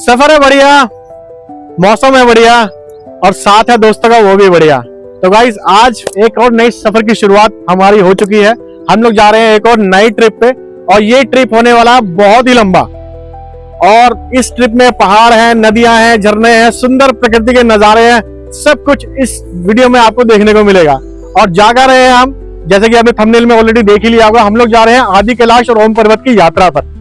सफर है बढ़िया, मौसम है बढ़िया और साथ है दोस्तों का वो भी बढ़िया। तो गाइस आज एक और नई सफर की शुरुआत हमारी हो चुकी है। हम लोग जा रहे हैं एक और नई ट्रिप पे और ये ट्रिप होने वाला बहुत ही लंबा। और इस ट्रिप में पहाड़ हैं, नदियां हैं, झरने हैं, सुंदर प्रकृति के नजारे हैं, सब कुछ इस वीडियो में आपको देखने को मिलेगा। और जा रहे हैं हम, जैसे कि आपने थंबनेल में ऑलरेडी देख ही लिया होगा, हम लोग जा रहे हैं आदि कैलाश और ओम पर्वत की यात्रा पर।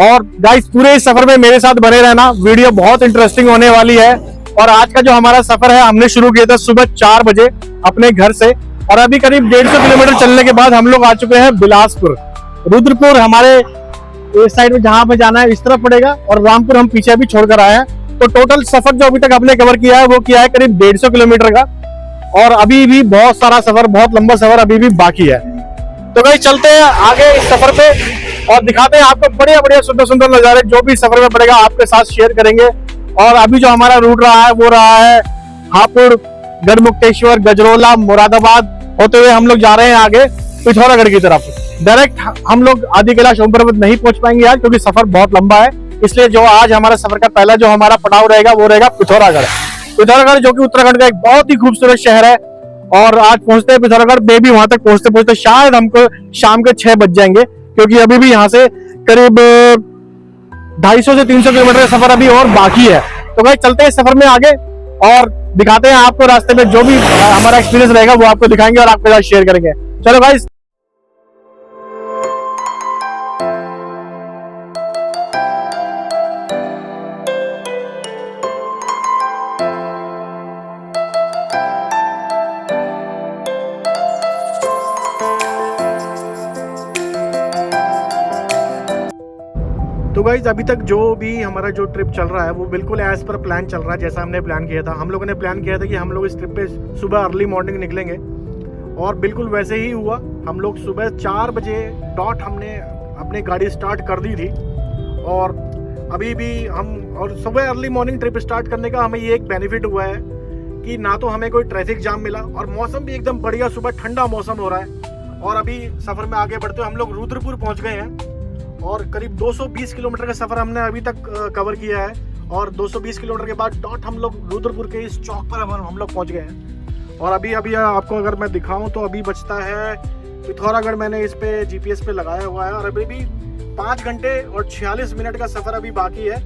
और गाइस पूरे इस सफर में मेरे साथ बने रहना, वीडियो बहुत इंटरेस्टिंग होने वाली है। और आज का जो हमारा सफर है हमने शुरू किया था सुबह 4 बजे अपने घर से और अभी करीब 150 किलोमीटर चलने के बाद हम लोग आ चुके हैं बिलासपुर। रुद्रपुर हमारे इस साइड में जहां पे जाना है इस तरफ पड़ेगा और रामपुर हम पीछे अभी छोड़कर आए हैं। तो टोटल सफर जो अभी तक हमने कवर किया है वो किया है करीब 150 किलोमीटर का और अभी भी बहुत सारा सफर, बहुत लंबा सफर अभी भी बाकी है। तो गाइस चलते हैं आगे इस सफर पे और दिखाते हैं आपको बढ़िया बढ़िया सुंदर सुंदर नजारे जो भी सफर में पड़ेगा आपके साथ शेयर करेंगे। और अभी जो हमारा रूट रहा है वो रहा है हापुड़, गढ़मुक्तेश्वर, गजरोला, मुरादाबाद होते हुए हम लोग जा रहे हैं आगे पिथौरागढ़ की तरफ। डायरेक्ट हम लोग आदि कैलाश ओम पर्वत नहीं पहुंच पाएंगे आज क्योंकि सफर बहुत लंबा है, इसलिए जो आज हमारा सफर का पहला जो हमारा पड़ाव रहेगा वो रहेगा पिथौरागढ़। पिथौरागढ़ जो कि उत्तराखंड का एक बहुत ही खूबसूरत शहर है और आज पहुंचते हैं पिथौरागढ़ में भी वहां तक पहुंचते पहुंचते शायद हमको शाम के 6 बज जाएंगे क्योंकि अभी भी यहाँ से करीब 250 से 300 किलोमीटर का सफर अभी और बाकी है। तो भाई चलते हैं सफर में आगे और दिखाते हैं आपको रास्ते में जो भी हमारा एक्सपीरियंस रहेगा वो आपको दिखाएंगे और आपके साथ शेयर करेंगे। चलो भाई। तो गाइज अभी तक जो भी हमारा जो ट्रिप चल रहा है वो बिल्कुल एज पर प्लान चल रहा है जैसा हमने प्लान किया था। हम लोगों ने प्लान किया था कि हम लोग इस ट्रिप पे सुबह अर्ली मॉर्निंग निकलेंगे और बिल्कुल वैसे ही हुआ। हम लोग सुबह 4 बजे डॉट हमने अपनी गाड़ी स्टार्ट कर दी थी और अभी भी हम और सुबह अर्ली मॉर्निंग ट्रिप स्टार्ट करने का हमें ये एक बेनिफिट हुआ है कि ना तो हमें कोई ट्रैफिक जाम मिला और मौसम भी एकदम बढ़िया, सुबह ठंडा मौसम हो रहा है। और अभी सफ़र में आगे बढ़ते हुए हम लोग रुद्रपुर पहुँच गए हैं और करीब 220 किलोमीटर का सफर हमने अभी तक कवर किया है और 220 किलोमीटर के बाद डॉट हम लोग रुद्रपुर के इस चौक पर हम लोग पहुंच गए हैं। और अभी आपको अगर मैं दिखाऊं तो अभी बचता है पिथौरागढ़, मैंने इस पे जीपीएस पे लगाया हुआ है और अभी भी 5 घंटे और 46 मिनट का सफर अभी बाकी है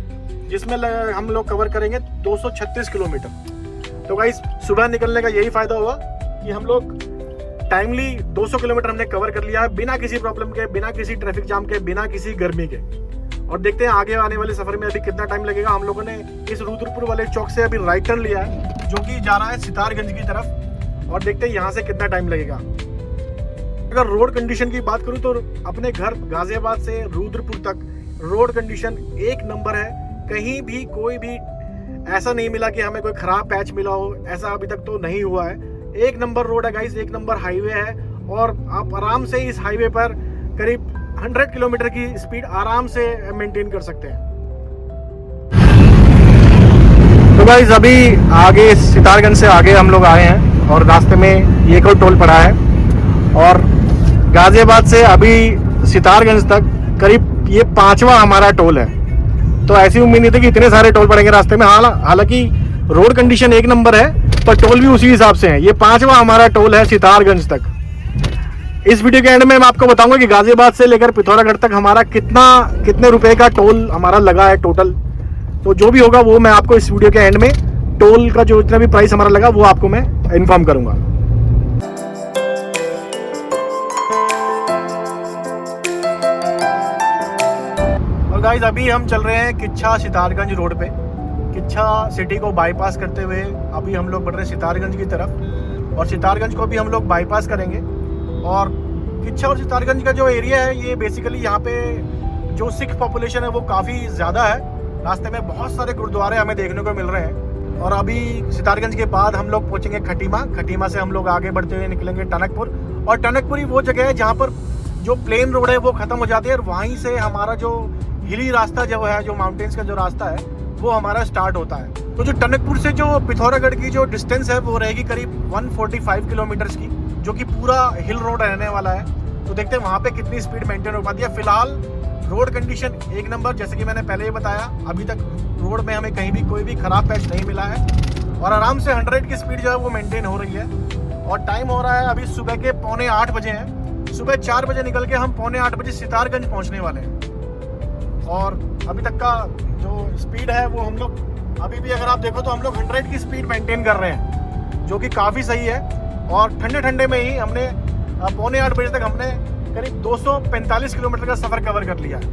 जिसमें हम लोग कवर करेंगे 236 किलोमीटर। तो गाइस सुबह निकलने का यही फायदा हुआ कि हम लोग टाइमली 200 किलोमीटर हमने कवर कर लिया है बिना किसी प्रॉब्लम के, बिना किसी ट्रैफिक जाम के, बिना किसी गर्मी के। और देखते हैं आगे आने वाले सफर में अभी कितना टाइम लगेगा। हम लोगों ने इस रुद्रपुर वाले चौक से अभी राइट टर्न लिया है जो कि जा रहा है सितारगंज की तरफ और देखते हैं यहाँ से कितना टाइम लगेगा। अगर रोड कंडीशन की बात करूँ तो अपने घर गाजियाबाद से रुद्रपुर तक रोड कंडीशन एक नंबर है। कहीं भी कोई भी ऐसा नहीं मिला कि हमें कोई खराब पैच मिला हो, ऐसा अभी तक तो नहीं हुआ है। एक नंबर रोड है गाइस, एक नंबर हाईवे है और आप आराम से इस हाईवे पर करीब 100 किलोमीटर की स्पीड आराम से मेंटेन कर सकते हैं। तो गाइस अभी आगे सितारगंज से आगे हम लोग आए हैं और रास्ते में ये कोई टोल पड़ा है और गाजियाबाद से अभी सितारगंज तक करीब ये 5वां हमारा टोल है। तो ऐसी उम्मीद नहीं थी कि इतने सारे टोल पड़ेंगे रास्ते में। हालांकि रोड कंडीशन एक नंबर है पर टोल भी उसी हिसाब से है। ये 5वां हमारा टोल है सितारगंज तक। इस वीडियो के एंड में मैं आपको बताऊंगा कि गाजियाबाद से लेकर पिथौरागढ़ तक हमारा कितने रुपए का टोल हमारा लगा है टोटल। तो जो भी होगा वो मैं आपको इस वीडियो के एंड में टोल का जो जितना भी प्राइस हमारा लगा वो आपको मैं इन्फॉर्म करूंगा। और गाइस अभी हम चल रहे हैं किच्छा सितारगंज रोड पे। किच्छा सिटी को बाईपास करते हुए अभी हम लोग बढ़ रहे हैं सितारगंज की तरफ और सितारगंज को भी हम लोग बाईपास करेंगे। और किच्छा और सितारगंज का जो एरिया है ये बेसिकली यहाँ पे जो सिख पॉपुलेशन है वो काफ़ी ज़्यादा है। रास्ते में बहुत सारे गुरुद्वारे हमें देखने को मिल रहे हैं। और अभी सितारगंज के बाद हम लोग पहुँचेंगे खटीमा। खटीमा से हम लोग आगे बढ़ते हुए निकलेंगे टनकपुर और टनकपुर ही वो जगह है जहाँ पर जो प्लेन रोड है वो ख़त्म हो जाती है और वहीं से हमारा जो हिली रास्ता जो है, जो माउंटेन्स का जो रास्ता है वो हमारा स्टार्ट होता है। तो जो टनकपुर से जो पिथौरागढ़ की जो डिस्टेंस है वो रहेगी करीब 145 किलोमीटर्स की, जो कि पूरा हिल रोड रहने वाला है। तो देखते हैं वहाँ पे कितनी स्पीड मेंटेन हो पाती है। फिलहाल रोड कंडीशन एक नंबर, जैसे कि मैंने पहले ही बताया, अभी तक रोड में हमें कहीं भी कोई भी खराब पैच नहीं मिला है और आराम से 100 की स्पीड जो है वो मेंटेन हो रही है। और टाइम हो रहा है अभी सुबह के 7:45 बजे हैं। सुबह 4 बजे निकल के हम 7:45 बजे सितारगंज पहुंचने वाले हैं और अभी तक का जो स्पीड है वो हम लोग अभी भी अगर आप देखो तो हम लोग 100 की स्पीड मेंटेन कर रहे हैं, जो कि काफ़ी सही है। और ठंडे ठंडे में ही हमने 7:45 बजे तक हमने करीब 245 किलोमीटर का सफ़र कवर कर लिया है।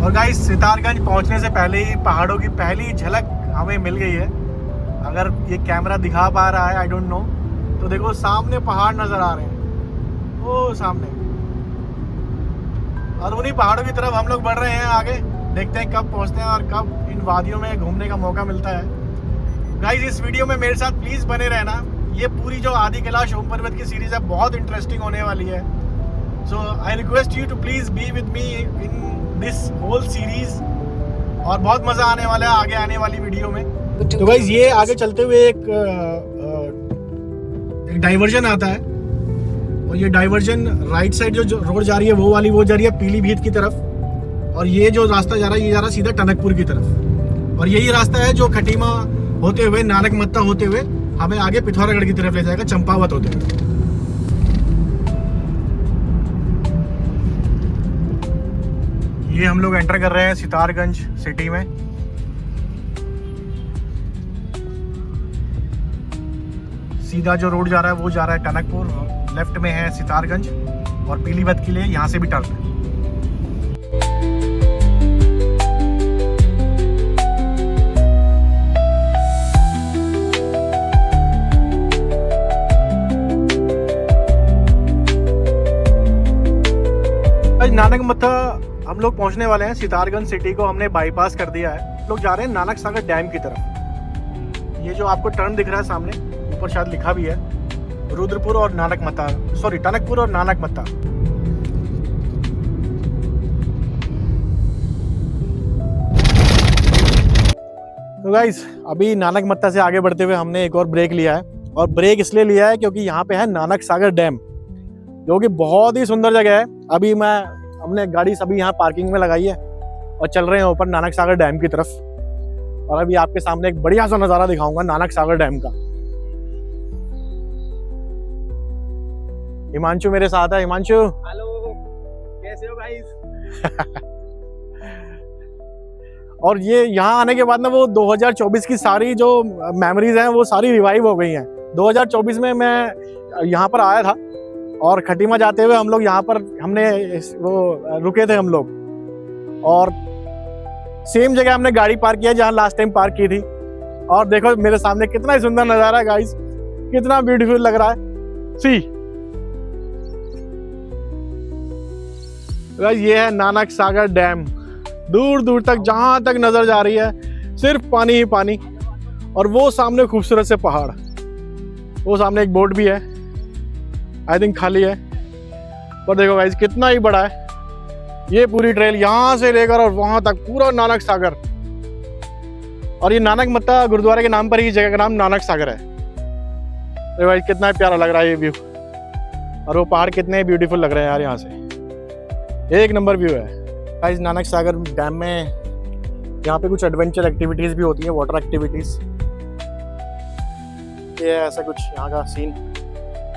और गाइस सितारगंज पहुंचने से पहले ही पहाड़ों की पहली झलक हमें मिल गई है। अगर ये कैमरा दिखा पा रहा है, आई डोंट नो, तो देखो सामने पहाड़ नज़र आ रहे हैं, वो सामने। और उन्हीं पहाड़ों की तरफ हम लोग बढ़ रहे हैं आगे। देखते हैं कब पहुंचते हैं और कब इन वादियों में घूमने का मौका मिलता है। गाइस इस वीडियो में मेरे साथ प्लीज़ बने रहना। ये पूरी जो आदि कैलाश ओम पर्वत की सीरीज़ है बहुत इंटरेस्टिंग होने वाली है। So I request you to please be with me in this whole series और बहुत मज़ा आने वाला है आगे आने वाली वीडियो में। तो गाइस ये आगे चलते हुए एक डाइवर्जन आता है और ये डाइवर्जन राइट साइड जो रोड जा रही है वो जा रही है पीलीभीत की तरफ और ये जो रास्ता जा रहा है ये जा रहा है सीधा टनकपुर की तरफ। और यही रास्ता है जो खटीमा होते हुए नानक मत्ता होते हुए हमें आगे पिथौरागढ़ की तरफ ले जाएगा, चंपावत होते हुए। ये हम लोग एंटर कर रहे हैं सितारगंज सिटी में। सीधा जो रोड जा रहा है वो जा रहा है टनकपुर, लेफ्ट में है सितारगंज और पीलीभीत के लिए यहाँ से भी टर्न है। नानक मत्ता हम लोग पहुंचने वाले हैं। सितारगंज सिटी को हमने बाईपास कर दिया है। लोग जा रहे हैं नानक सागर डैम की तरफ। ये जो आपको टर्न दिख रहा है सामने, ऊपर शायद लिखा भी है रुद्रपुर और नानक मत्ता, सॉरी टनकपुर और नानक मत्ता। तो गाइस अभी नानक मत्ता से आगे बढ़ते हुए हमने एक और ब्रेक लिया है और ब्रेक इसलिए लिया है क्योंकि यहाँ पे है नानक सागर डैम, जो कि बहुत ही सुंदर जगह है। अभी हमने गाड़ी सभी यहाँ पार्किंग में लगाई है और चल रहे हैं ऊपर नानक सागर डैम की तरफ। और अभी आपके सामने एक बढ़िया सा नज़ारा दिखाऊंगा नानक सागर डैम का। हिमांशु मेरे साथ है। हिमांशु हेलो, कैसे हो गाइस? और ये यहाँ आने के बाद ना वो 2024 की सारी जो मेमोरीज हैं वो सारी रिवाइव हो गई हैं। 2024 में मैं यहाँ पर आया था और खटीमा जाते हुए हम लोग यहाँ पर हमने वो रुके थे हम लोग और सेम जगह हमने गाड़ी पार्क किया जहाँ लास्ट टाइम पार्क की थी। और देखो मेरे सामने कितना ही सुंदर नज़ारा है गाइस, कितना ब्यूटीफुल लग रहा है। सी गाइस ये है नानक सागर डैम। दूर दूर तक जहाँ तक नज़र जा रही है सिर्फ पानी ही पानी और वो सामने खूबसूरत से पहाड़। वो सामने एक बोट भी है, आई थिंक खाली है, पर देखो गाइस कितना ही बड़ा है ये पूरी ट्रेल यहाँ से लेकर और वहाँ तक पूरा नानक सागर। और ये नानक मत्ता गुरुद्वारे के नाम पर ही जगह का नाम नानक सागर है। देखो गाइस कितना ही प्यारा लग रहा है ये व्यू और वो पहाड़ कितने ब्यूटीफुल लग रहे हैं यार, यहाँ से एक नंबर व्यू है। गाइस नानक सागर डैम में यहाँ पे कुछ एडवेंचर एक्टिविटीज़ भी होती है, वाटर एक्टिविटीज़। ये ऐसा कुछ यहाँ का सीन।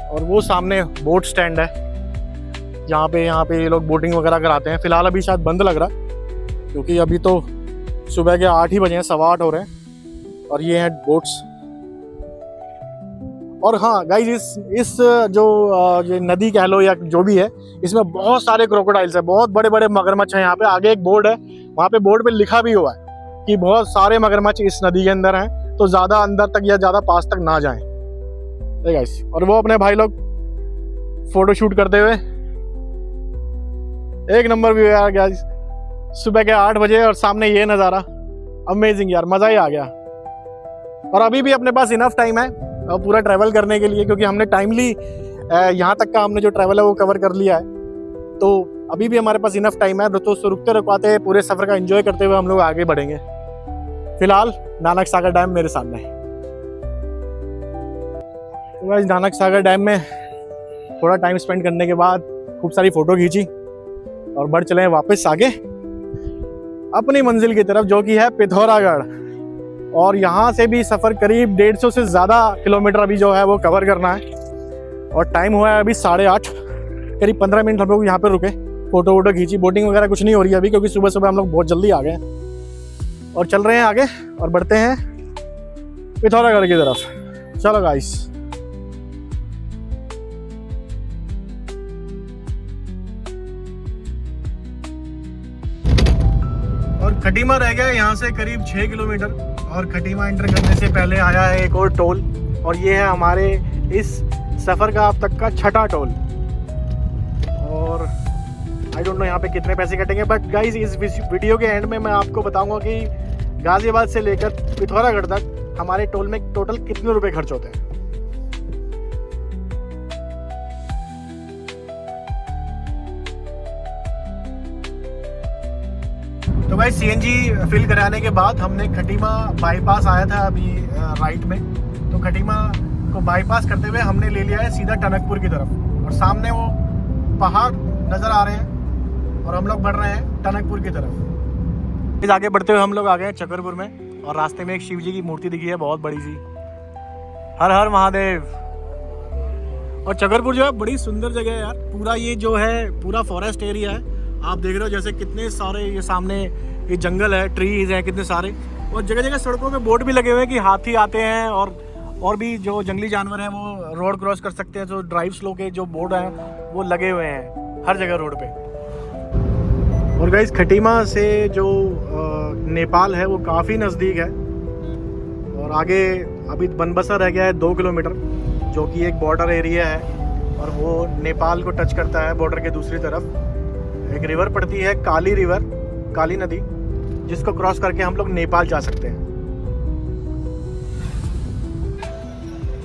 और वो सामने बोट स्टैंड है यहाँ पे ये लोग बोटिंग वगैरह कराते हैं। फिलहाल अभी शायद बंद लग रहा है क्योंकि अभी तो सुबह के 8 ही बजे हैं, 8:15 हो रहे हैं। और ये हैं बोट्स। और हाँ गाइस इस जो ये नदी कह लो या जो भी है, इसमें बहुत सारे क्रोकोडाइल्स है, बहुत बड़े बड़े मगरमच्छ हैं। यहाँ पे आगे एक बोर्ड है, वहाँ पे बोर्ड पे लिखा भी हुआ है कि बहुत सारे मगरमच्छ इस नदी के अंदर हैं, तो ज़्यादा अंदर तक या ज़्यादा पास तक ना जाएं गाइस। और वो अपने भाई लोग फोटो शूट करते हुए, एक नंबर व्यू यार गाइस, सुबह के 8 बजे और सामने ये नज़ारा, अमेजिंग यार, मज़ा ही आ गया। और अभी भी अपने पास इनफ टाइम है पूरा ट्रैवल करने के लिए, क्योंकि हमने टाइमली यहाँ तक का हमने जो ट्रैवल है वो कवर कर लिया है, तो अभी भी हमारे पास इनफ टाइम है। तो रुकते रुकवाते पूरे सफ़र का एंजॉय करते हुए हम लोग आगे बढ़ेंगे। फिलहाल नानक सागर डैम मेरे सामने है। तो गाइस नानक सागर डैम में थोड़ा टाइम स्पेंड करने के बाद खूब सारी फ़ोटो खींची और बढ़ चले वापस आगे अपनी मंजिल की तरफ, जो कि है पिथौरागढ़। और यहाँ से भी सफ़र करीब 150 से ज़्यादा किलोमीटर अभी जो है वो कवर करना है। और टाइम हुआ है अभी 8:30, करीब 15 मिनट हम लोग यहाँ पर रुके, फ़ोटो वोटो खींची। बोटिंग वगैरह कुछ नहीं हो रही है अभी, क्योंकि सुबह सुबह हम लोग बहुत जल्दी आ गए और चल रहे हैं आगे और बढ़ते हैं पिथौरागढ़ की तरफ। चलो गाइस। और खटीमा रह गया यहाँ से करीब 6 किलोमीटर, और खटीमा एंटर करने से पहले आया है एक और टोल, और ये है हमारे इस सफ़र का अब तक का 6ठा टोल। और आई डोंट नो यहाँ पे कितने पैसे कटेंगे, बट गाइस इस वीडियो के एंड में मैं आपको बताऊंगा कि गाज़ियाबाद से लेकर पिथौरागढ़ तक हमारे टोल में टोटल कितने रुपए खर्च होते हैं। तो भाई सीएनजी फिल कराने के बाद हमने खटीमा बाईपास आया था अभी राइट में, तो खटीमा को बाईपास करते हुए हमने ले लिया है सीधा टनकपुर की तरफ। और सामने वो पहाड़ नज़र आ रहे हैं और हम लोग बढ़ रहे हैं टनकपुर की तरफ। आगे बढ़ते हुए हम लोग आ गए हैं चकरपुर में, और रास्ते में एक शिव जी की मूर्ति दिखी है बहुत बड़ी सी। हर हर महादेव। और चकरपुर जो है बड़ी सुंदर जगह है यार। पूरा ये जो है पूरा फॉरेस्ट एरिया है, आप देख रहे हो जैसे कितने सारे ये सामने ये जंगल है, ट्रीज हैं कितने सारे, और जगह जगह सड़कों पे बोर्ड भी लगे हुए हैं कि हाथी आते हैं और भी जो जंगली जानवर हैं वो रोड क्रॉस कर सकते हैं। तो ड्राइव स्लो के जो बोर्ड हैं वो लगे हुए हैं हर जगह रोड पे। और गाइस खटीमा से जो नेपाल है वो काफ़ी नज़दीक है, और आगे अभी बनबसा रह गया है 2 किलोमीटर, जो कि एक बॉर्डर एरिया है और वो नेपाल को टच करता है बॉर्डर के दूसरी तरफ। एक रिवर पड़ती है काली रिवर, काली नदी, जिसको क्रॉस करके हम लोग नेपाल जा सकते हैं।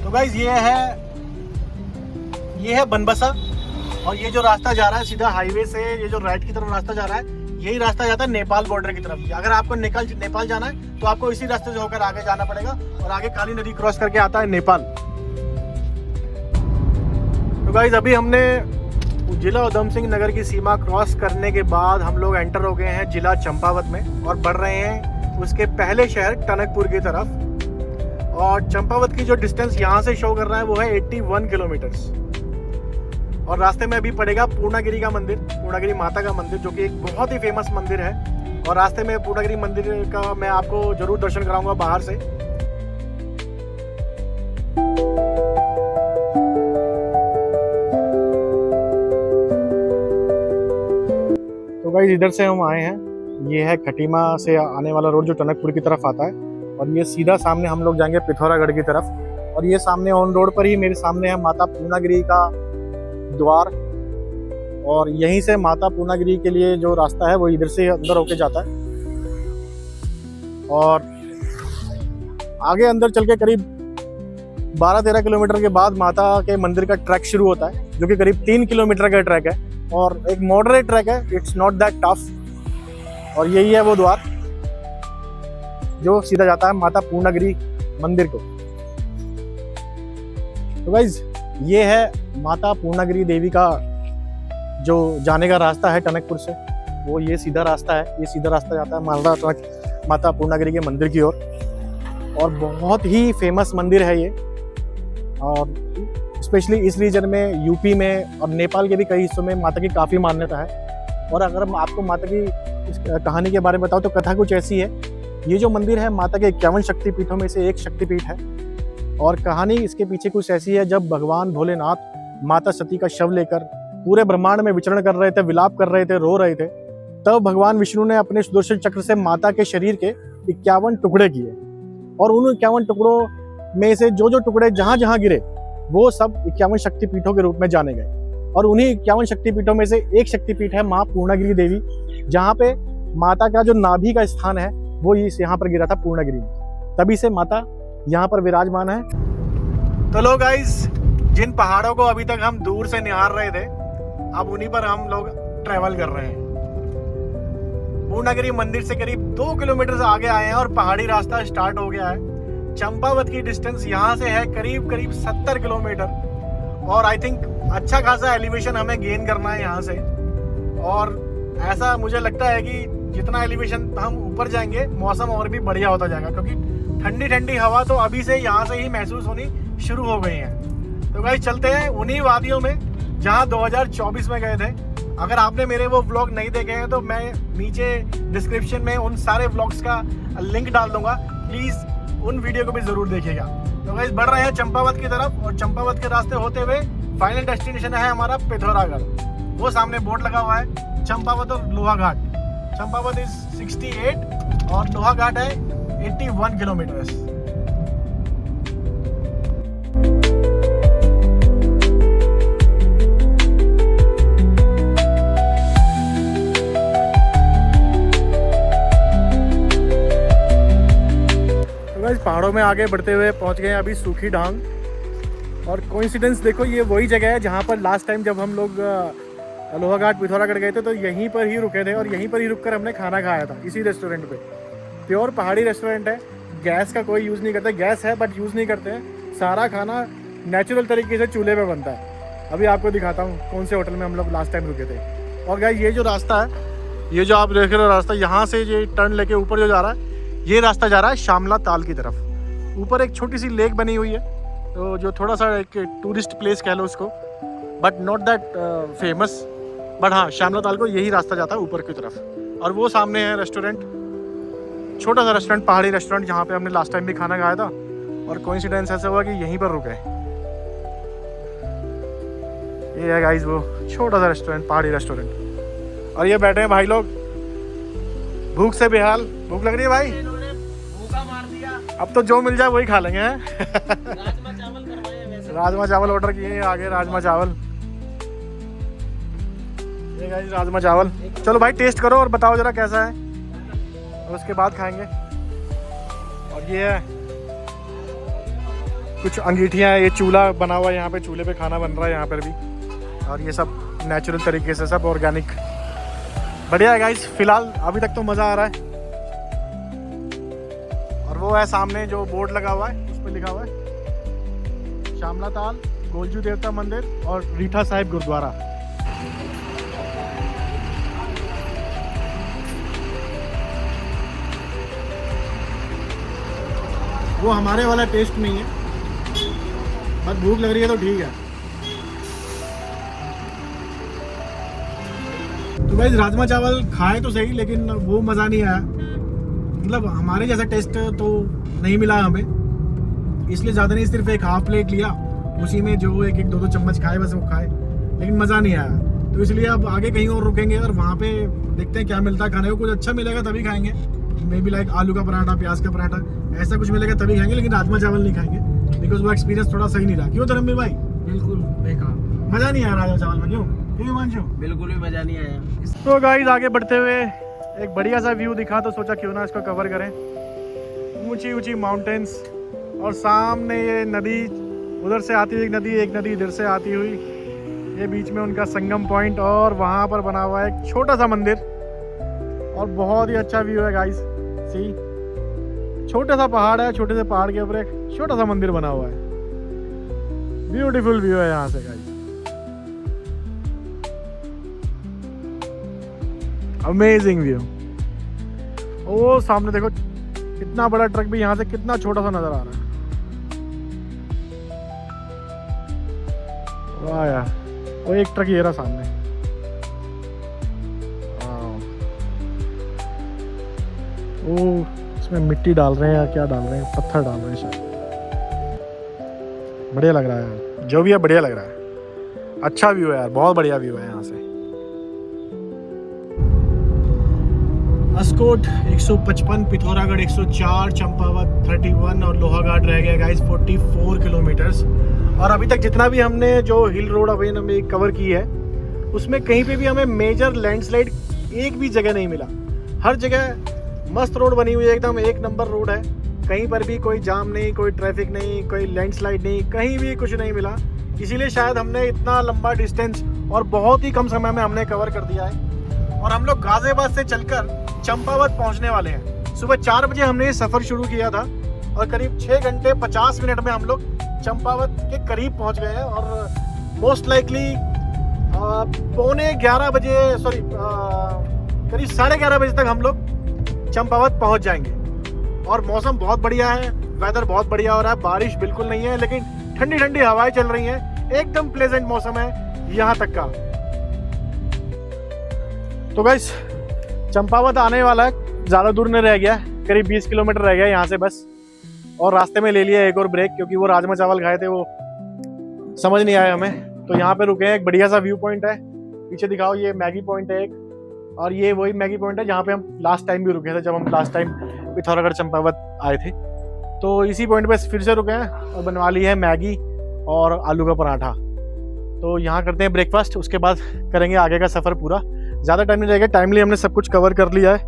तो गाइस ये है बनबसा, और ये जो रास्ता जा रहा है सीधा हाईवे से, ये जो राइट की तरफ रास्ता जा रहा है, यही रास्ता जाता है नेपाल बॉर्डर की तरफ। अगर आपको नेपाल जाना है तो आपको इसी रास्ते से होकर आगे जाना पड़ेगा, और आगे काली नदी क्रॉस करके आता है नेपाल। तो गाइस अभी हमने जिला उधम सिंह नगर की सीमा क्रॉस करने के बाद हम लोग एंटर हो गए हैं जिला चंपावत में, और बढ़ रहे हैं उसके पहले शहर टनकपुर की तरफ। और चंपावत की जो डिस्टेंस यहाँ से शो कर रहा है वो है 81 किलोमीटर्स। और रास्ते में अभी पड़ेगा पूर्णागिरी का मंदिर, पूर्णागिरी माता का मंदिर, जो कि एक बहुत ही फेमस मंदिर है। और रास्ते में पूर्णागिरी मंदिर का मैं आपको जरूर दर्शन कराऊंगा बाहर से। तो गाइस इधर से हम आए हैं, ये है खटीमा से आने वाला रोड जो टनकपुर की तरफ आता है, और ये सीधा सामने हम लोग जाएंगे पिथौरागढ़ की तरफ। और ये सामने ऑन रोड पर ही मेरे सामने है माता पूर्णागिरी का द्वार, और यहीं से माता पूर्णागिरी के लिए जो रास्ता है वो इधर से अंदर होके जाता है। और आगे अंदर चल के करीब 12-13 किलोमीटर के बाद माता के मंदिर का ट्रैक शुरू होता है, जो कि करीब 3 किलोमीटर का ट्रैक है, और एक मॉडरेट ट्रैक है, इट्स नॉट दैट टफ। और यही है वो द्वार जो सीधा जाता है माता पूर्णागिरी मंदिर को। तो गाइज ये है माता पूर्णागिरी देवी का जो जाने का रास्ता है टनकपुर से, वो ये सीधा रास्ता है। ये सीधा रास्ता जाता है माता पूर्णागिरी के मंदिर की ओर, और बहुत ही फेमस मंदिर है ये। और स्पेशली इस रीजन में, यूपी में और नेपाल के भी कई हिस्सों में माता की काफ़ी मान्यता है। और अगर मैं आपको माता की इस कहानी के बारे में बताऊँ तो कथा कुछ ऐसी है। ये जो मंदिर है माता के 51 शक्तिपीठों में से एक शक्तिपीठ है, और कहानी इसके पीछे कुछ ऐसी है। जब भगवान भोलेनाथ माता सती का शव लेकर पूरे ब्रह्मांड में विचरण कर रहे थे, विलाप कर रहे थे, रो रहे थे, तब भगवान विष्णु ने अपने सुदर्शन चक्र से माता के शरीर के 51 टुकड़े किए, और उन 51 टुकड़ों में से जो जो टुकड़े जहाँ जहाँ गिरे वो सब 51 शक्तिपीठों के रूप में जाने गए। और उन्हीं 51 शक्तिपीठों में से एक शक्तिपीठ है माँ पूर्णागिरी देवी, जहाँ पे माता का जो नाभि का स्थान है वो यहाँ पर गिरा था पूर्णागिरी में, तभी से माता यहाँ पर विराजमान है। तो लो गाइस, जिन पहाड़ों को अभी तक हम दूर से निहार रहे थे, अब उन्हीं पर हम लोग ट्रैवल कर रहे हैं। पूर्णागिरी मंदिर से करीब 2 किलोमीटर से आगे आए हैं और पहाड़ी रास्ता स्टार्ट हो गया है। चंपावत की डिस्टेंस यहाँ से है करीब 70 किलोमीटर, और आई थिंक अच्छा खासा एलिवेशन हमें गेन करना है यहाँ से। और ऐसा मुझे लगता है कि जितना एलिवेशन हम ऊपर जाएंगे मौसम और भी बढ़िया होता जाएगा, क्योंकि ठंडी ठंडी हवा तो अभी से यहाँ से ही महसूस होनी शुरू हो गई है। तो गाइस चलते हैं उन्हीं वादियों में जहाँ 2024 में गए थे। अगर आपने मेरे वो व्लॉग नहीं देखे हैं तो मैं नीचे डिस्क्रिप्शन में उन सारे व्लॉग्स का लिंक डाल दूंगा, प्लीज़ उन वीडियो को भी ज़रूर देखिएगा। तो गाइस बढ़ रहे हैं चंपावत की तरफ, और चंपावत के रास्ते होते हुए फाइनल डेस्टिनेशन है हमारा पिथौरागढ़। वो सामने बोर्ड लगा हुआ है चंपावत और लोहाघाट। चंपावत इज 68 और लोहाघाट है 81 किलोमीटर्स। पहाड़ों में आगे बढ़ते हुए पहुंच गए अभी सूखी डांग। और कोइंसिडेंस देखो, ये वही जगह है जहां पर लास्ट टाइम जब हम लोग लोहाघाट पिथौरागढ़ गए थे तो यहीं पर ही रुके थे, और यहीं पर ही रुककर हमने खाना खाया था इसी रेस्टोरेंट पे। प्योर पहाड़ी रेस्टोरेंट है, गैस का कोई यूज़ नहीं करते, गैस है बट यूज़ नहीं करते हैं। सारा खाना नेचुरल तरीके से चूल्हे पे बनता है। अभी आपको दिखाता हूँ कौन से होटल में हम लोग लास्ट टाइम रुके थे। और गाइस ये जो रास्ता है, ये जो आप देख रहे हो रास्ता, यहाँ से ये टर्न लेके ऊपर जो जा रहा है, ये रास्ता जा रहा है शामला ताल की तरफ। ऊपर एक छोटी सी लेक बनी हुई है, तो जो थोड़ा सा एक टूरिस्ट प्लेस कह लो उसको, but not that famous, but हाँ शामला ताल को यही रास्ता जाता है ऊपर की तरफ। और वो सामने है रेस्टोरेंट, छोटा सा रेस्टोरेंट, पहाड़ी रेस्टोरेंट, जहाँ पे हमने लास्ट टाइम भी खाना खाया था। और कोइंसिडेंस ऐसा हुआ कि यहीं पर रुके। ये है गाइस वो छोटा सा रेस्टोरेंट, पहाड़ी रेस्टोरेंट। और ये बैठे हैं भाई लोग भूख से बेहाल। भूख लग रही है भाई? भूखा मार दिया। अब तो जो मिल जाए वही खा लेंगे हैं। राजमा चावल करवाए वैसे। राजमा चावल ऑर्डर किए हैं, आगे राजमा चावल। ये गाइस राजमा चावल। चलो भाई टेस्ट करो और बताओ जरा कैसा है, और उसके बाद खाएंगे। और ये है कुछ अंगीठियाँ, ये चूल्हा बना हुआ है यहाँ पे, चूल्हे पे खाना बन रहा है यहाँ पर भी। और ये सब नेचुरल तरीके से, सब ऑर्गेनिक, बढ़िया है गाइस। फिलहाल अभी तक तो मज़ा आ रहा है। और वो है सामने जो बोर्ड लगा हुआ है, उस पर लिखा हुआ है शामला ताल, गोलजू देवता मंदिर और रीठा साहिब गुरुद्वारा। वो हमारे वाला टेस्ट नहीं है, बस भूख लग रही है तो ठीक है। तो गाइस राजमा चावल खाए तो सही, लेकिन वो मज़ा नहीं आया। मतलब हमारे जैसा टेस्ट तो नहीं मिला हमें, इसलिए ज़्यादा नहीं, सिर्फ एक हाफ प्लेट लिया, उसी में जो एक दो चम्मच खाए बस वो खाए, लेकिन मज़ा नहीं आया। तो इसलिए अब आगे कहीं और रुकेंगे और वहाँ पे देखते हैं क्या मिलता है खाने को। कुछ अच्छा मिलेगा तभी खाएंगे, मे बी लाइक आलू का पराठा, प्याज का पराठा, ऐसा कुछ मिलेगा तभी खाएंगे, लेकिन राजमा चावल नहीं खाएंगे, बिकॉज वो एक्सपीरियंस थोड़ा सही नहीं रहा। क्यों धर्मवीर भाई? बिल्कुल बेकार, मज़ा नहीं आया राजमा चावल में। क्यों मानजो? बिल्कुल भी मजा नहीं आया। तो गाइस आगे बढ़ते हुए एक बढ़िया सा व्यू दिखा, तो सोचा क्यों ना इसको कवर करें। ऊंची ऊंची माउंटेन्स, और सामने ये नदी, उधर से आती हुई एक नदी इधर से आती हुई, ये बीच में उनका संगम पॉइंट, और वहाँ पर बना हुआ है एक छोटा सा मंदिर। और बहुत ही अच्छा व्यू है गाइस। सी, छोटा सा पहाड़ है, छोटे से पहाड़ के ऊपर एक छोटा सा मंदिर बना हुआ है। ब्यूटीफुल व्यू है यहाँ से गाइस, अमेजिंग व्यू। ओ सामने देखो कितना बड़ा ट्रक भी यहाँ से कितना छोटा सा नजर आ रहा है। वाह यार, वो एक ट्रक ये रहा सामने। ओ इसमें मिट्टी डाल रहे हैं या क्या डाल रहे हैं, पत्थर डाल रहे हैं शायद। बढ़िया लग रहा है यार, जो भी है बढ़िया लग रहा है। अच्छा व्यू है यार, बहुत बढ़िया व्यू है यहाँ से। अस्कोट 155, पिथौरागढ़ 104, चंपावत 31 और लोहाघाट रह गया गाइस 44 किलोमीटर्स। और अभी तक जितना भी हमने जो हिल रोड अभी हमें कवर की है, उसमें कहीं पे भी हमें मेजर लैंडस्लाइड एक भी जगह नहीं मिला। हर जगह मस्त रोड बनी हुई है, एकदम एक नंबर रोड है। कहीं पर भी कोई जाम नहीं, कोई ट्रैफिक नहीं, कोई लैंडस्लाइड नहीं, कहीं भी कुछ नहीं मिला। इसीलिए शायद हमने इतना लंबा डिस्टेंस और बहुत ही कम समय में हमने कवर कर दिया है। और हम लोग गाजियाबाद से चलकर चंपावत पहुंचने वाले हैं। सुबह 4 बजे हमने ये सफ़र शुरू किया था, और करीब 6 घंटे 50 मिनट में हम लोग चंपावत के करीब पहुंच गए हैं। और मोस्ट लाइकली 11:15 बजे करीब 11:30 बजे तक हम लोग चंपावत पहुंच जाएंगे। और मौसम बहुत बढ़िया है, वेदर बहुत बढ़िया हो रहा है, बारिश बिल्कुल नहीं है, लेकिन ठंडी ठंडी हवाएं चल रही हैं, एकदम प्लेजेंट मौसम है यहाँ तक का। तो गाइस चंपावत आने वाला है, ज़्यादा दूर नहीं रह गया, करीब 20 किलोमीटर रह गया यहाँ से बस। और रास्ते में ले लिया एक और ब्रेक, क्योंकि वो राजमा चावल खाए थे, वो समझ नहीं आया हमें, तो यहाँ पे रुके हैं। एक बढ़िया सा व्यू पॉइंट है, पीछे दिखाओ, ये मैगी पॉइंट है एक, और ये वही मैगी पॉइंट है जहाँ पे हम लास्ट टाइम भी रुके थे, जब हम लास्ट टाइम पिथौरागढ़ चंपावत आए थे। तो इसी पॉइंट पे फिर से रुके हैं और बनवा ली है मैगी और आलू का पराठा। तो यहाँ करते हैं ब्रेकफास्ट, उसके बाद करेंगे आगे का सफ़र पूरा। ज़्यादा टाइम नहीं रहेगा, टाइमली हमने सब कुछ कवर कर लिया है,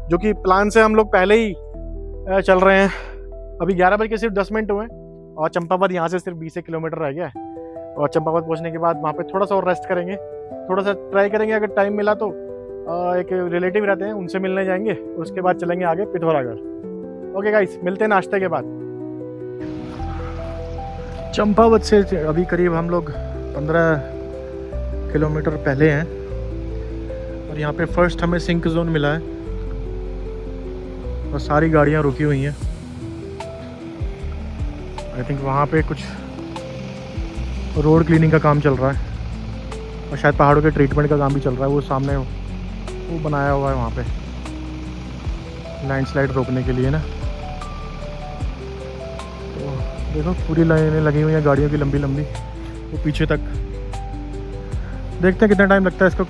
जो कि प्लान से हम लोग पहले ही चल रहे हैं। अभी 11 बज के सिर्फ 10 मिनट हुए और चंपावत यहाँ से सिर्फ 20 किलोमीटर रह गया है। और चंपावत पहुँचने के बाद वहाँ पे थोड़ा सा और रेस्ट करेंगे, थोड़ा सा ट्राई करेंगे, अगर टाइम मिला तो एक रिलेटिव रहते हैं उनसे मिलने जाएंगे, उसके बाद चलेंगे आगे पिथौरागढ़। ओके गाइस, मिलते हैं नाश्ते के बाद। चंपावत से अभी करीब हम लोग 15 किलोमीटर पहले हैं और यहाँ पे फर्स्ट हमें सिंक जोन मिला है और सारी गाड़ियाँ रुकी हुई हैं। आई थिंक वहाँ पे कुछ रोड क्लीनिंग का काम चल रहा है और शायद पहाड़ों के ट्रीटमेंट का काम भी चल रहा है। वो सामने वो बनाया हुआ है वहाँ पे लैंडस्लाइड रोकने के लिए ना। तो देखो पूरी लाइनें लगी हुई हैं गाड़ियों की, लंबी लंबी, वो पीछे तक। देखते हैं कितना टाइम लगता है इसको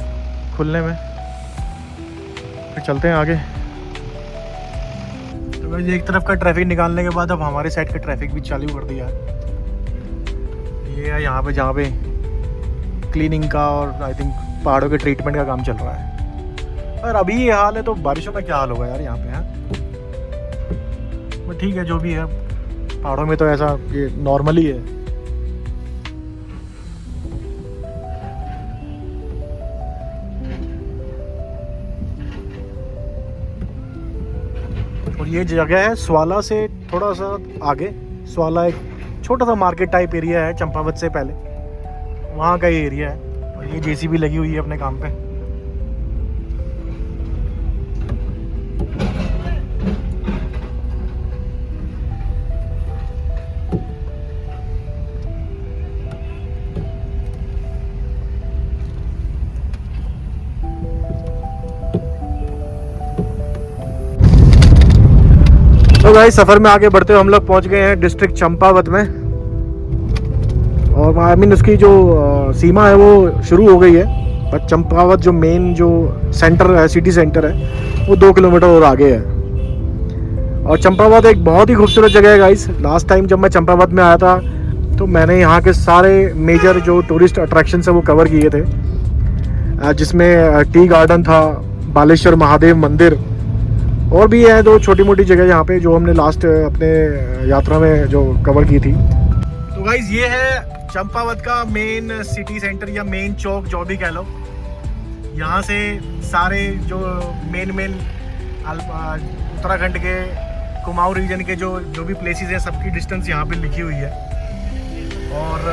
खुलने में, फिर चलते हैं आगे। तो वैसे एक तरफ का ट्रैफिक निकालने के बाद अब हमारे साइड का ट्रैफिक भी चालू कर दिया है। ये है यहाँ पे जहाँ पे क्लीनिंग का और आई थिंक पहाड़ों के ट्रीटमेंट का काम चल रहा है। और अभी ये हाल है तो बारिशों में क्या हाल होगा यार यहाँ पे, है। ठीक है, जो भी है, पहाड़ों में तो ऐसा ये नॉर्मल ही है। और ये जगह है स्वाला से थोड़ा सा आगे। स्वाला एक छोटा सा मार्केट टाइप एरिया है चंपावत से पहले, वहाँ का ये एरिया है। और ये जेसीबी लगी हुई है अपने काम पे। तो गाइस सफ़र में आगे बढ़ते हुए हम लोग पहुंच गए हैं डिस्ट्रिक्ट चंपावत में। और आई मीन उसकी जो सीमा है वो शुरू हो गई है, पर चंपावत जो मेन जो सेंटर है, सिटी सेंटर है, वो 2 किलोमीटर और आगे है। और चंपावत एक बहुत ही खूबसूरत जगह है गाइस। लास्ट टाइम जब मैं चंपावत में आया था तो मैंने यहाँ के सारे मेजर जो टूरिस्ट अट्रैक्शन है वो कवर किए थे, जिसमें टी गार्डन था, बालेश्वर महादेव मंदिर, और भी है 2 छोटी मोटी जगह यहाँ पे जो हमने लास्ट अपने यात्रा में जो कवर की थी। तो गाइस ये है चंपावत का मेन सिटी सेंटर या मेन चौक, जो भी कह लो। यहाँ से सारे जो मेन उत्तराखंड के कुमाऊं रीजन के जो भी प्लेसेस हैं, सबकी डिस्टेंस यहाँ पे लिखी हुई है। और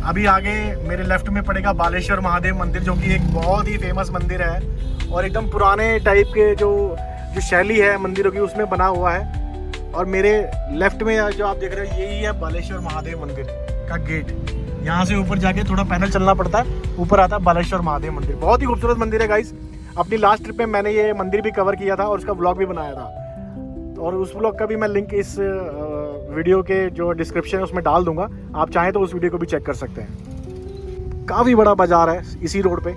अभी आगे मेरे लेफ्ट में पड़ेगा बालेश्वर महादेव मंदिर, जो कि एक बहुत ही फेमस मंदिर है और एकदम पुराने टाइप के जो शैली है मंदिरों की उसमें बना हुआ है। और मेरे लेफ्ट में जो आप देख रहे हो यही है बालेश्वर महादेव मंदिर का गेट। यहाँ से ऊपर जाके थोड़ा पैदल चलना पड़ता है, ऊपर आता है बालेश्वर महादेव मंदिर। बहुत ही खूबसूरत मंदिर है गाइस। अपनी लास्ट ट्रिप में मैंने ये मंदिर भी कवर किया था और उसका व्लॉग भी बनाया था, और उस व्लॉग का भी मैं लिंक इस वीडियो के जो डिस्क्रिप्शन है उसमें डाल दूंगा। आप चाहें तो उस वीडियो को भी चेक कर सकते हैं। काफ़ी बड़ा बाजार है इसी रोड पे,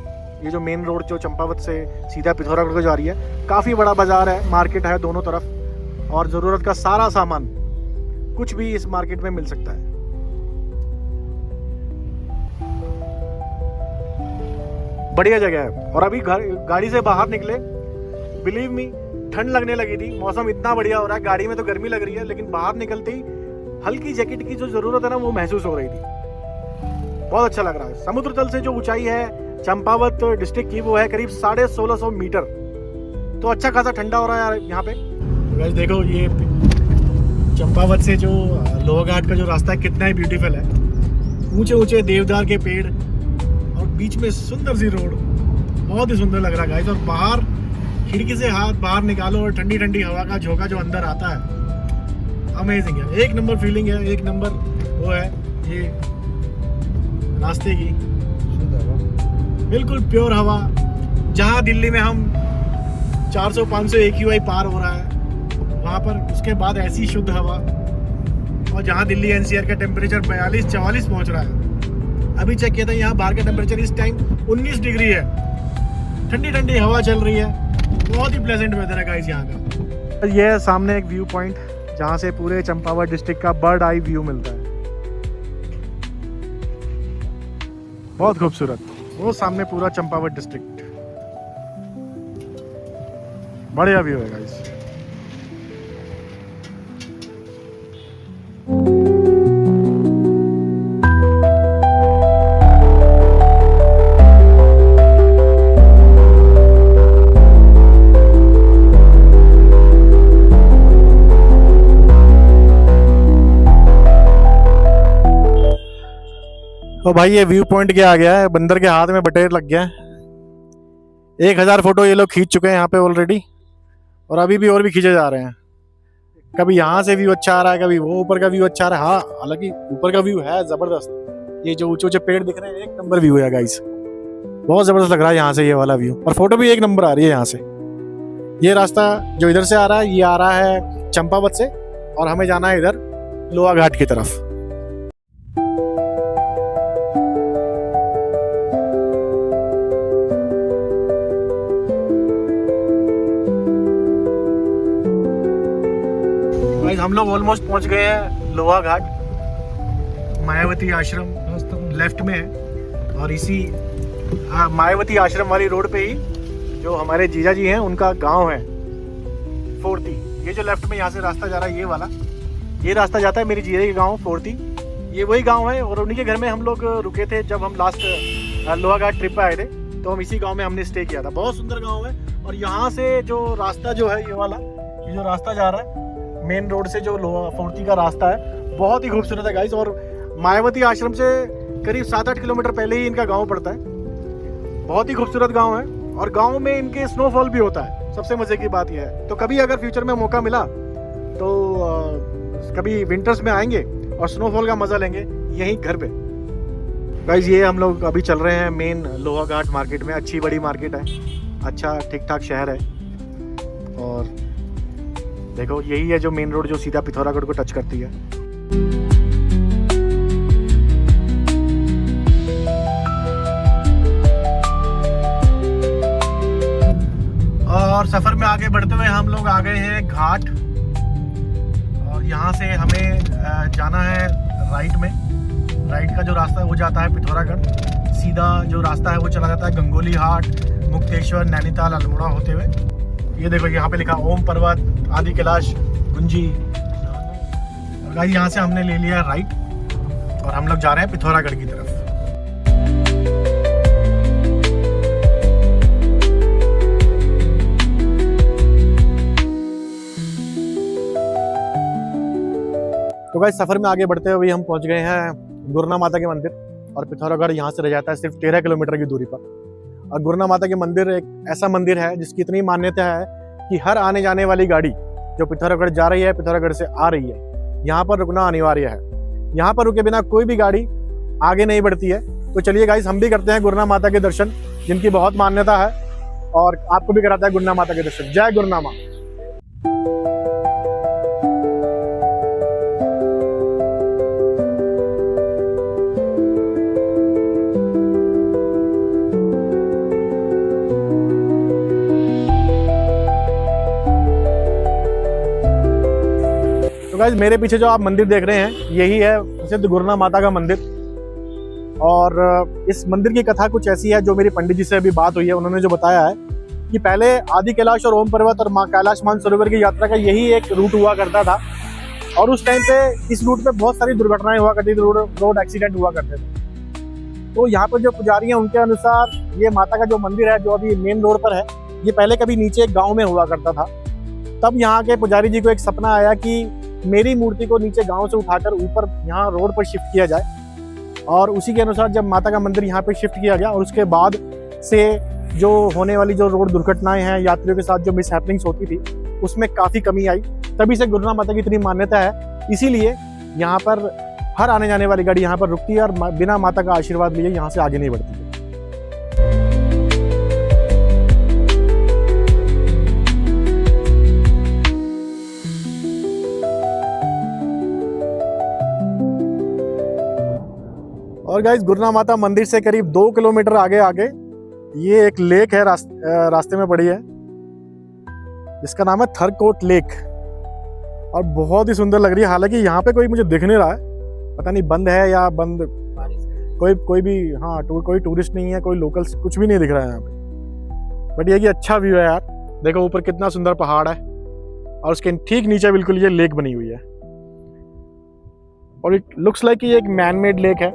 ये जो मेन रोड जो चंपावत से सीधा पिथौरागढ़ को जा रही है, काफ़ी बड़ा बाजार है, मार्केट है दोनों तरफ, और ज़रूरत का सारा सामान कुछ भी इस मार्केट में मिल सकता है। बढ़िया जगह है। और अभी गाड़ी से बाहर निकले, बिलीव मी ठंड लगने लगी थी, मौसम इतना बढ़िया हो रहा है, गाड़ी में तो गर्मी लग रही है, लेकिन बाहर निकलते ही हल्की जैकेट की जो ज़रूरत है ना वो महसूस हो रही थी। बहुत अच्छा लग रहा है। समुद्र तल से जो ऊंचाई है चंपावत डिस्ट्रिक्ट की वो है करीब 1650 मीटर, तो अच्छा खासा ठंडा हो रहा है यहाँ पे। वैसे देखो ये चंपावत से जो लोहा घाट का जो रास्ता है कितना ही ब्यूटीफुल है। ऊंचे ऊंचे देवदार के पेड़ और बीच में सुंदर सी रोड, बहुत ही सुंदर लग रहा है गाइस। और बाहर खिड़की से हाथ बाहर निकालो और ठंडी ठंडी हवा का झोंका जो अंदर आता है, अमेजिंग है। एक नंबर फीलिंग है, एक नंबर वो है ये रास्ते की, बिल्कुल प्योर हवा। जहाँ दिल्ली में हम 400-500 AQI पार हो रहा है, वहाँ पर उसके बाद ऐसी शुद्ध हवा। और जहाँ दिल्ली NCR का टेम्परेचर 42-44 पहुँच रहा है, अभी चेक किया था यहाँ बाहर का टेम्परेचर इस टाइम 19 डिग्री है, ठंडी ठंडी हवा चल रही है, बहुत ही प्लेजेंट वेदर है गाइस यहाँ का। ये है सामने एक व्यू पॉइंट जहाँ से पूरे चंपावत डिस्ट्रिक्ट का बर्ड आई व्यू मिलता है, बहुत खूबसूरत। वो सामने पूरा चंपावत डिस्ट्रिक्ट, बढ़िया व्यू है गाइस। तो भाई ये व्यू पॉइंट क्या आ गया है, बंदर के हाथ में बटेर लग गया है। 1000 फोटो ये लोग खींच चुके हैं यहाँ पे ऑलरेडी, और अभी भी और भी खींचे जा रहे हैं। कभी यहाँ से व्यू अच्छा आ रहा है, कभी वो ऊपर का व्यू अच्छा आ रहा है। हाँ, हालांकि ऊपर का व्यू है जबरदस्त, ये जो ऊंचे ऊंचे पेड़ दिख रहे हैं, एक नंबर व्यू है गाइस, बहुत जबरदस्त लग रहा है यहाँ से ये वाला व्यू। और फोटो भी एक नंबर आ रही है यहाँ से। ये रास्ता जो इधर से आ रहा है, ये आ रहा है चंपावत से, और हमें जाना है इधर लोहा घाट की तरफ। हम लोग ऑलमोस्ट पहुंच गए हैं लोहा घाट। मायावती आश्रम लेफ्ट में है, और इसी मायावती आश्रम वाली रोड पे ही जो हमारे जीजा जी हैं उनका गांव है फोर्ती। ये जो लेफ्ट में यहाँ से रास्ता जा रहा है, ये वाला, ये रास्ता जाता है मेरी जीजा के गांव फोर्ती। ये वही गांव है, और उन्हीं के घर में हम लोग रुके थे जब हम लास्ट लोहा घाट ट्रिप पे आए थे। तो हम इसी गाँव में हमने स्टे किया था। बहुत सुंदर गाँव है। और यहाँ से जो रास्ता जो है, ये वाला, ये जो रास्ता जा रहा है मेन रोड से, जो लोहा फोर्ती का रास्ता है, बहुत ही खूबसूरत है गाइस। और मायावती आश्रम से करीब 7-8 किलोमीटर पहले ही इनका गांव पड़ता है। बहुत ही खूबसूरत गांव है, और गांव में इनके स्नोफॉल भी होता है। सबसे मजे की बात यह है। तो कभी अगर फ्यूचर में मौका मिला तो कभी विंटर्स में आएंगे और स्नोफॉल का मजा लेंगे यहीं घर पे। गाइस ये हम लोग अभी चल रहे हैं मेन लोहा घाट मार्केट में। अच्छी बड़ी मार्केट है, अच्छा ठीक ठाक शहर है। और देखो यही है जो मेन रोड जो सीधा पिथौरागढ़ को टच करती है। और सफर में आगे बढ़ते हुए हम लोग आ गए हैं घाट, और यहाँ से हमें जाना है राइट में। राइट का जो रास्ता है वो जाता है पिथौरागढ़, सीधा जो रास्ता है वो चला जाता है गंगोली हाट, मुक्तेश्वर, नैनीताल, अल्मोड़ा होते हुए। ये देखो यहाँ पे लिखा ओम पर्वत, आदि कैलाश, गुंजी। गाइस यहाँ से हमने ले लिया राइट, और हम लोग जा रहे हैं पिथौरागढ़ की तरफ। तो गाइस सफर में आगे बढ़ते हुए हम पहुंच गए हैं गुरना माता के मंदिर, और पिथौरागढ़ यहाँ से रह जाता है सिर्फ 13 किलोमीटर की दूरी पर। और गुरना माता के मंदिर एक ऐसा मंदिर है जिसकी इतनी मान्यता है कि हर आने जाने वाली गाड़ी जो पिथौरागढ़ जा रही है, पिथौरागढ़ से आ रही है, यहाँ पर रुकना अनिवार्य है। यहाँ पर रुके बिना कोई भी गाड़ी आगे नहीं बढ़ती है। तो चलिए गाइस हम भी करते हैं गुरना माता के दर्शन, जिनकी बहुत मान्यता है, और आपको भी कराता है गुरना माता के दर्शन। जय गुरना माँ। गाइस मेरे पीछे जो आप मंदिर देख रहे हैं, यही है प्रसिद्ध गुरना माता का मंदिर। और इस मंदिर की कथा कुछ ऐसी है, जो मेरी पंडित जी से अभी बात हुई है, उन्होंने जो बताया है कि पहले आदि कैलाश और ओम पर्वत और माँ कैलाश मानसरोवर की यात्रा का यही एक रूट हुआ करता था। और उस टाइम पे इस रूट पे बहुत सारी दुर्घटनाएं हुआ करती थी, रोड एक्सीडेंट हुआ करते थे। तो यहाँ पर जो पुजारी हैं उनके अनुसार ये माता का जो मंदिर है, जो अभी मेन रोड पर है, ये पहले कभी नीचे एक गाँव में हुआ करता था। तब यहाँ के पुजारी जी को एक सपना आया कि मेरी मूर्ति को नीचे गांव से उठाकर ऊपर यहाँ रोड पर शिफ्ट किया जाए। और उसी के अनुसार जब माता का मंदिर यहाँ पे शिफ्ट किया गया और उसके बाद से जो होने वाली जो रोड दुर्घटनाएं हैं, यात्रियों के साथ जो मिसहैपनिंग्स होती थी, उसमें काफ़ी कमी आई। तभी से गुरुनाथ माता की इतनी मान्यता है, इसीलिए यहाँ पर हर आने जाने वाली गाड़ी यहाँ पर रुकती है और बिना माता का आशीर्वाद लिए यहाँ से आगे नहीं बढ़ती है। और गाइस गुरुनाथ माता मंदिर से करीब 2 किलोमीटर आगे ये एक लेक है, रास्ते में पड़ी है, जिसका नाम है थरकोट लेक और बहुत ही सुंदर लग रही है। हालांकि यहाँ पे कोई मुझे दिख नहीं रहा है, पता नहीं बंद है या बंद, कोई भी कोई टूरिस्ट नहीं है, कोई लोकल्स कुछ भी नहीं दिख रहा है यहाँ पे। बट ये कि अच्छा व्यू है यार, देखो ऊपर कितना सुंदर पहाड़ है और उसके ठीक नीचे बिल्कुल ये लेक बनी हुई है और इट लुक्स लाइक ये एक मैन मेड लेक है।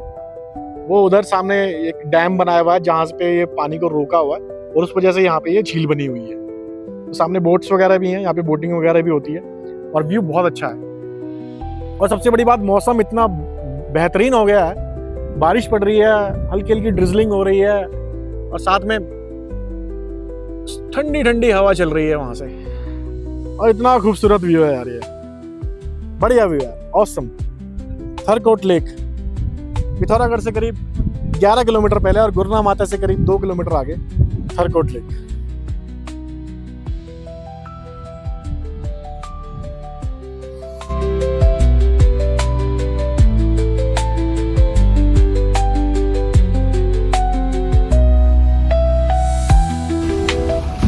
वो उधर सामने एक डैम बनाया हुआ है जहाँ पे ये पानी को रोका हुआ है और उस वजह से यहाँ पे ये झील बनी हुई है। तो सामने बोट्स वगैरह भी हैं, यहाँ पे बोटिंग वगैरह भी होती है और व्यू बहुत अच्छा है। और सबसे बड़ी बात, मौसम इतना बेहतरीन हो गया है, बारिश पड़ रही है, हल्की हल्की ड्रिजलिंग हो रही है और साथ में ठंडी ठंडी हवा चल रही है वहाँ से और इतना खूबसूरत व्यू है यार, ये बढ़िया व्यू है, ऑसम। थरकोट लेक पिथौरागढ़ से करीब 11 किलोमीटर पहले और गुरुनाथ माता से करीब 2 किलोमीटर आगे थरकोट लेक।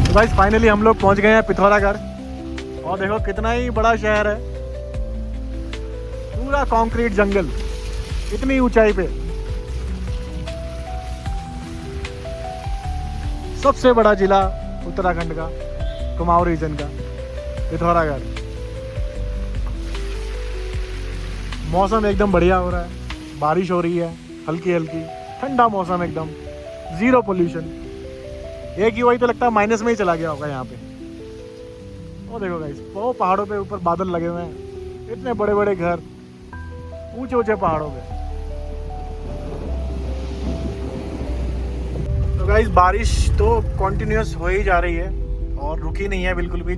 तो गाइस फाइनली हम लोग पहुंच गए हैं पिथौरागढ़ और देखो कितना ही बड़ा शहर है, पूरा कंक्रीट जंगल, इतनी ऊंचाई पे। सबसे बड़ा जिला उत्तराखंड का, कुमाऊं रीजन का, पिथौरागढ़। मौसम एकदम बढ़िया हो रहा है, बारिश हो रही है हल्की हल्की, ठंडा मौसम एकदम, जीरो पोल्यूशन। एक ही वही तो लगता है माइनस में ही चला गया होगा यहाँ पे। वो देखो गाइस, वो पहाड़ों पे ऊपर बादल लगे हुए हैं, इतने बड़े बड़े घर ऊंचे ऊंचे पहाड़ों पे। तो गाइस बारिश तो कंटिन्यूस हो ही जा रही है और रुकी नहीं है बिल्कुल भी।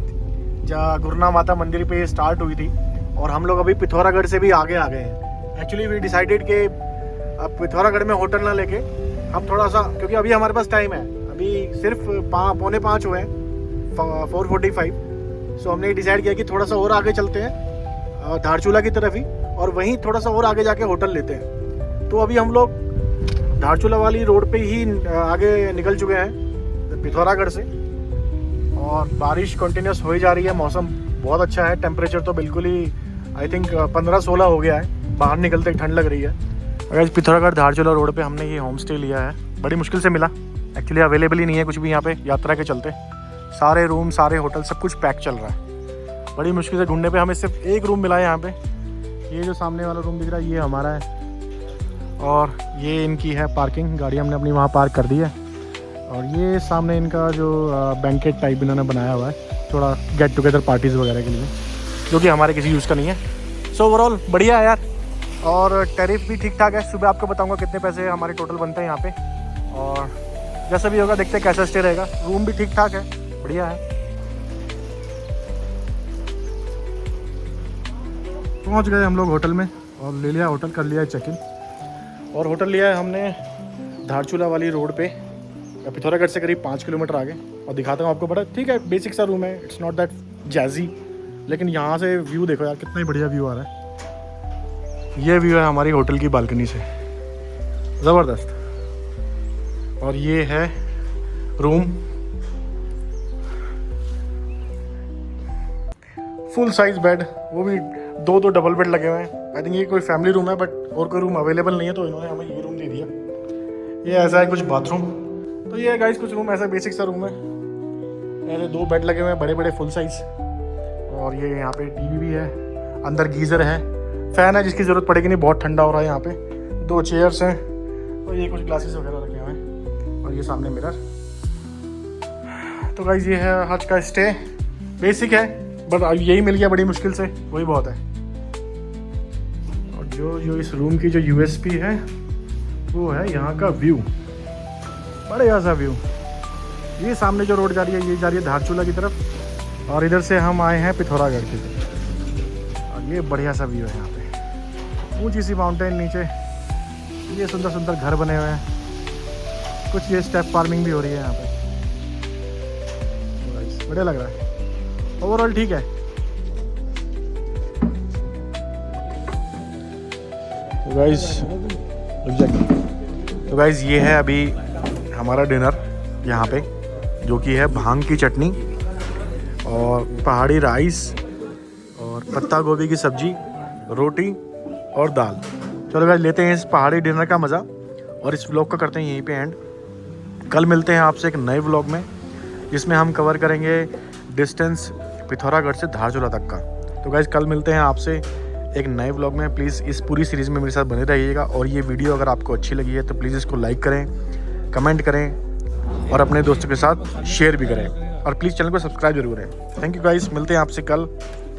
जहाँ गुरुनाथ माता मंदिर पे स्टार्ट हुई थी और हम लोग अभी पिथौरागढ़ से भी आगे आ गए हैं। एक्चुअली वी डिसाइडेड कि अब पिथौरागढ़ में होटल ना लेके हम थोड़ा सा, क्योंकि अभी हमारे पास टाइम है, अभी सिर्फ 4:45 हुए हैं, 4:45। सो हमने डिसाइड किया कि थोड़ा सा और आगे चलते हैं धारचूला की तरफ ही और वहीं थोड़ा सा और आगे जाके होटल लेते हैं। तो अभी हम लोग धारचूला वाली रोड पे ही आगे निकल चुके हैं पिथौरागढ़ से और बारिश कंटिन्यूस हो ही जा रही है। मौसम बहुत अच्छा है, टेम्परेचर तो बिल्कुल ही आई थिंक 15-16 हो गया है, बाहर निकलते ठंड लग रही है। अगर पिथौरागढ़ धारचूला रोड पे हमने ये होम स्टे लिया है, बड़ी मुश्किल से मिला, एक्चुअली अवेलेबल ही नहीं है कुछ भी यहाँ पे यात्रा के चलते। सारे रूम, सारे होटल, सब कुछ पैक चल रहा है। बड़ी मुश्किल से ढूंढने पे हमें सिर्फ एक रूम मिला है यहाँ पे। ये जो सामने वाला रूम दिख रहा है ये हमारा है और ये इनकी है पार्किंग, गाड़ी हमने अपनी वहाँ पार्क कर दी है। और ये सामने इनका जो बैंकेट टाइप इन्होंने बनाया हुआ है, थोड़ा गेट टुगेदर पार्टीज़ वगैरह के लिए, जो कि हमारे किसी यूज़ का नहीं है। सो ओवरऑल बढ़िया है यार और टैरिफ भी ठीक ठाक है। सुबह आपको बताऊँगा कितने पैसे हमारे टोटल बनते हैं यहाँ पे और जैसा भी होगा देखते हैं कैसा स्टे रहेगा। रूम भी ठीक ठाक है, बढ़िया है। पहुंच गए हम लोग होटल में और ले लिया होटल, कर लिया चेक इन और होटल लिया है हमने धारचूला वाली रोड पे, पिथौरागढ़ से करीब 5 किलोमीटर आगे। और दिखाता हूँ आपको, बड़ा ठीक है, बेसिक सा रूम है, इट्स नॉट दैट जैजी, लेकिन यहाँ से व्यू देखो यार कितना ही बढ़िया व्यू आ रहा है। ये व्यू है हमारी होटल की बालकनी से, ज़बरदस्त। और ये है रूम, फुल साइज बेड, वो भी 2 डबल बेड लगे हुए हैं। आई थिंक ये कोई फैमिली रूम है, बट और कोई रूम अवेलेबल नहीं है तो इन्होंने हमें ये रूम दे दिया। ये ऐसा है कुछ बाथरूम, तो ये गाइस कुछ रूम ऐसा बेसिक सा रूम है। ऐसे 2 बेड लगे हुए हैं बड़े बड़े फुल साइज और ये यहाँ पे टीवी भी है, अंदर गीज़र है, फ़ैन है जिसकी ज़रूरत पड़ेगी नहीं, बहुत ठंडा हो रहा है यहाँ पे। 2 चेयर्स हैं और ये कुछ ग्लासेस वगैरह रखे हुए हैं और ये सामने मिरर। तो गाइस ये है आज का स्टे, बेसिक है बट यही मिल गया बड़ी मुश्किल से, वही बहुत है। और जो इस रूम की जो यूएसपी है वो है यहाँ का व्यू, बढ़िया सा व्यू। ये सामने जो रोड जा रही है ये जा रही है धारचूला की तरफ, और इधर से हम आए हैं पिथौरागढ़ की तरफ। और ये बढ़िया सा व्यू है यहाँ पे, ऊंची सी माउंटेन, नीचे ये सुंदर सुंदर घर बने हुए हैं, कुछ ये स्टेप फार्मिंग भी हो रही है यहाँ पे। बढ़िया लग रहा है, ओवरऑल ठीक है। तो गाइस ये है अभी हमारा डिनर यहाँ पे, जो कि है भांग की चटनी और पहाड़ी राइस और पत्ता गोभी की सब्जी, रोटी और दाल। चलो गाइस लेते हैं इस पहाड़ी डिनर का मज़ा, और इस व्लॉग का करते हैं यहीं पे एंड। कल मिलते हैं आपसे एक नए व्लॉग में, जिसमें हम कवर करेंगे डिस्टेंस पिथौरागढ़ से धारचूला तक का। तो गाइस कल मिलते हैं आपसे एक नए व्लॉग में। प्लीज़ इस पूरी सीरीज़ में मेरे साथ बने रहिएगा, और ये वीडियो अगर आपको अच्छी लगी है तो प्लीज़ इसको लाइक करें, कमेंट करें और अपने दोस्तों के साथ शेयर भी करें, और प्लीज़ चैनल को सब्सक्राइब जरूर करें। थैंक यू गाइस, मिलते हैं आपसे कल।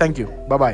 Thank you, bye bye.